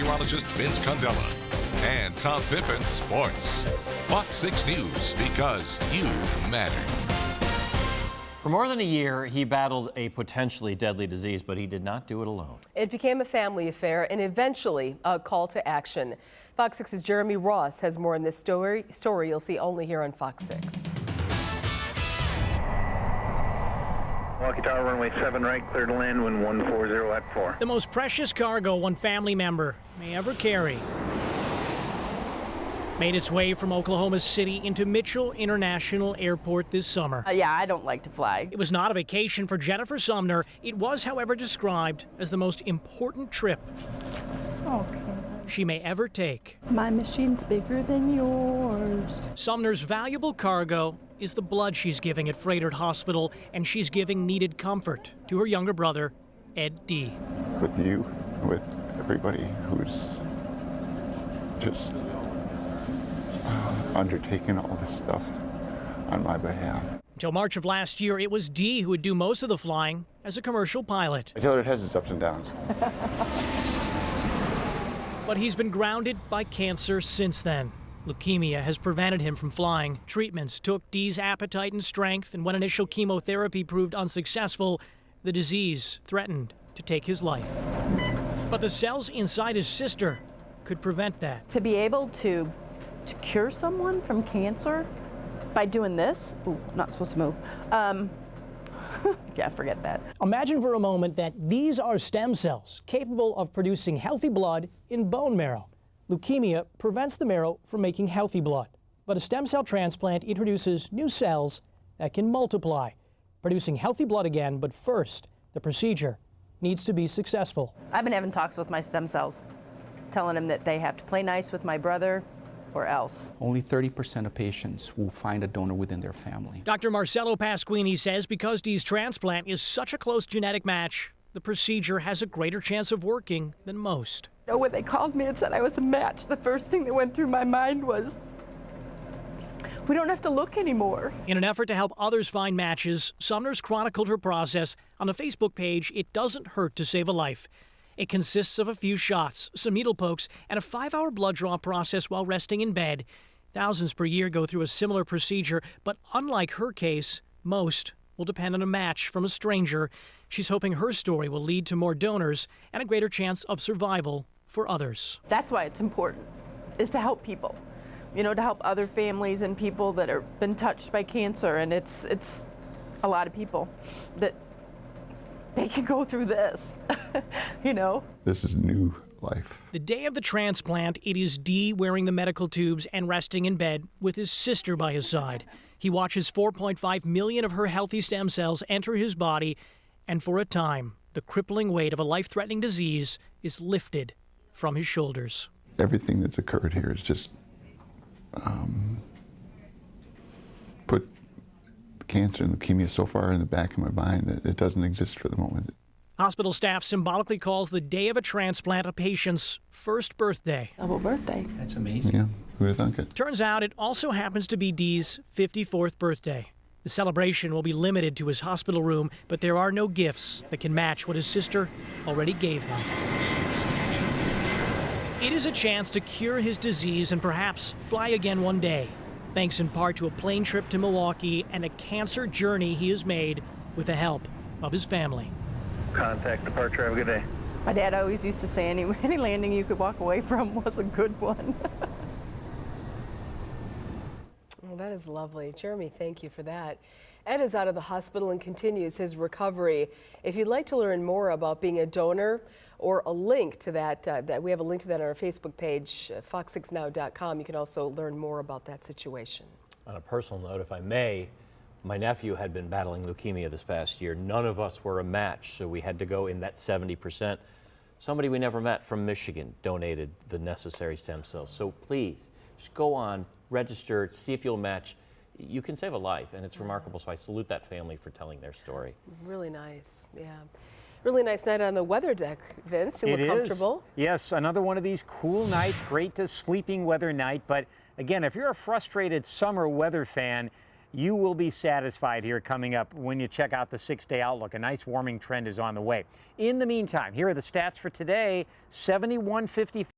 meteorologist Vince Condella, and Tom Pippin Sports. Fox 6 News, because you matter. For more than a year, he battled a potentially deadly disease, but he did not do it alone. It became a family affair and eventually a call to action. Fox 6's Jeremy Ross has more on this story you'll see only here on Fox 6. Milwaukee Tower, runway 7 right, clear to land, wind 140 at 4. The most precious cargo one family member may ever carry made its way from Oklahoma City into Mitchell International Airport this summer. Yeah, I don't like to fly. It was not a vacation for Jennifer Sumner. It was, however, described as the most important trip she may ever take. My machine's bigger than yours. Sumner's valuable cargo is the blood she's giving at Froedtert Hospital, and she's giving needed comfort to her younger brother, Ed D. With you, with everybody who's just undertaking all this stuff on my behalf. Until March of last year, it was D who would do most of the flying as a commercial pilot. I tell her it has its ups and downs. But he's been grounded by cancer since then. Leukemia has prevented him from flying. Treatments took D's appetite and strength, and when initial chemotherapy proved unsuccessful, the disease threatened to take his life. But the cells inside his sister could prevent that. To be able to cure someone from cancer by doing this, ooh, not supposed to move. Yeah, forget that. Imagine for a moment that these are stem cells capable of producing healthy blood in bone marrow. Leukemia prevents the marrow from making healthy blood, but a stem cell transplant introduces new cells that can multiply, producing healthy blood again. But first, the procedure needs to be successful. I've been having talks with my stem cells, telling them that they have to play nice with my brother or else. Only 30% of patients will find a donor within their family. Dr. Marcelo Pasquini says because Dee's transplant is such a close genetic match, the procedure has a greater chance of working than most. You know, when they called me and said I was a match, the first thing that went through my mind was, we don't have to look anymore. In an effort to help others find matches, Sumner's chronicled her process on a Facebook page. It doesn't hurt to save a life. It consists of a few shots, some needle pokes, and a 5-hour blood draw process while resting in bed. Thousands per year go through a similar procedure, but unlike her case, most will depend on a match from a stranger. She's hoping her story will lead to more donors and a greater chance of survival for others. That's why it's important, is to help people. You know, to help other families and people that have been touched by cancer, and it's a lot of people that they can go through this, you know. This is new life. The day of the transplant, it is D wearing the medical tubes and resting in bed with his sister by his side. He watches 4.5 million of her healthy stem cells enter his body, and for a time, the crippling weight of a life-threatening disease is lifted from his shoulders. Everything that's occurred here is just put cancer and leukemia so far in the back of my mind that it doesn't exist for the moment. Hospital staff symbolically calls the day of a transplant a patient's first birthday. Double birthday. That's amazing. Yeah, who would have thunk it? Turns out it also happens to be Dee's 54th birthday. The celebration will be limited to his hospital room, but there are no gifts that can match what his sister already gave him. It is a chance to cure his disease and perhaps fly again one day, thanks in part to a plane trip to Milwaukee and a cancer journey he has made with the help of his family. Contact departure, have a good day. My dad always used to say any landing you could walk away from was a good one. Well, that is lovely. Jeremy, thank you for that. Ed is out of the hospital and continues his recovery. If you'd like to learn more about being a donor or a link to that, we have a link to that on our Facebook page, fox6now.com. You can also learn more about that situation. On a personal note, if I may, my nephew had been battling leukemia this past year. None of us were a match, so we had to go in that 70%. Somebody we never met from Michigan donated the necessary stem cells. So please, just go on, register, see if you'll match. You can save a life, and it's remarkable. So I salute that family for telling their story. Really nice, yeah. Really nice night on the weather deck, Vince. You look comfortable. Yes, another one of these cool nights, great to sleeping weather night. But again, if you're a frustrated summer weather fan, you will be satisfied here coming up when you check out the 6-day outlook. A nice warming trend is on the way. In the meantime, here are the stats for today. 71.55.